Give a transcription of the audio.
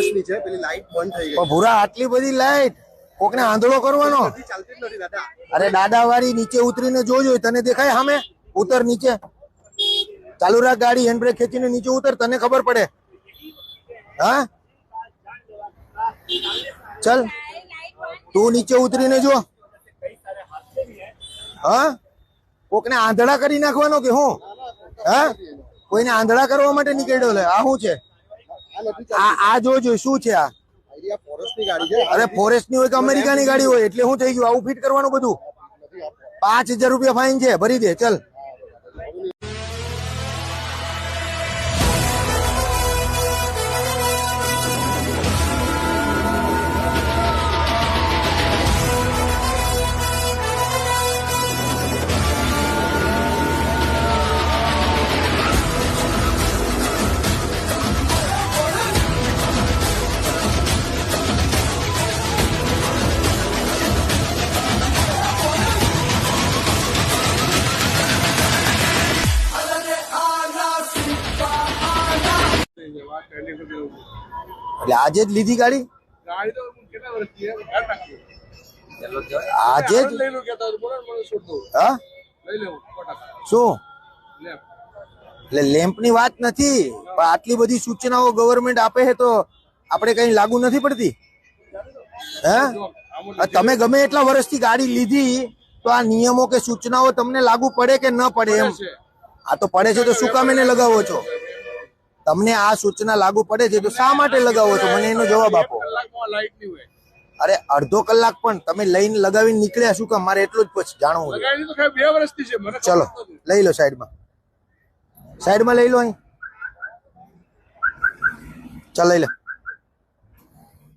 વર્ષની છે, પેલી લાઈટ બંધ થઈ ગઈ. પણ ભૂરા આટલી બધી લાઈટ કોકને આંધળો કરવાનો? ચાલતી જ નથી દાદા. અરે દાદા વાળી નીચે ઉતરીને જોજો, તને દેખાય સામે? ઉતર નીચે, ચાલુ રાખ ગાડી, હેન્ડ બ્રેક ખેંચીને નીચે ઉતર, તને ખબર પડે. હા ચલ તું નીચે ઉતરીને જો. હા કોકને આંધળા કરી નાખવાનો કે હું? હા કોઈને આંધળા કરવા માટે નીકળ્યો લે? આ શું છે? આ જોજો શું છે આ? ફોરેસ્ટની ગાડી છે. અરે ફોરેસ્ટ ની હોય કે અમેરિકાની ગાડી હોય, એટલે શું થઈ ગયું? આવું ફિટ કરવાનું બધું? 5000 રૂપિયા ફાઈન છે, ભરી દે. ચલ એટલે આજે જ લીધી ગાડી? ગાડી તો કેટલા વર્ષથી છે, ખ્યાલ રાખજો. આજે જ? લઈ લો કહેતા હોય તો બોલો ને, મને છોડ દો. હા લઈ લેવું શું? લે. એટલે લેમ્પ ની વાત નથી, પણ આટલી બધી સૂચનાઓ ગવર્મેન્ટ આપે છે તો આપણે કઈ લાગુ નથી પડતી? હે તમે ગમે એટલા વર્ષથી ગાડી લીધી તો આ નિયમો કે સૂચનાઓ તમને લાગુ પડે કે ન પડે? એમ આ તો પડે છે તો શું કામ એને લગાવો છો? તમને આ સૂચના લાગુ પડે છે તો શા માટે લગાવો છો? મને એનો જવાબ આપો. લાઈટ ની હોય. અરે અડધો કલાક પણ તમે લઈને લગાવીને નીકળ્યા શું કામ? મારે એટલું જ પછી જાણવું છે. ગાડી તો 2 વર્ષથી છે, મને ચલો લઈ લો સાઈડમાં, સાઈડમાં લઈ લો અહીં. ચાલ લઈ લે.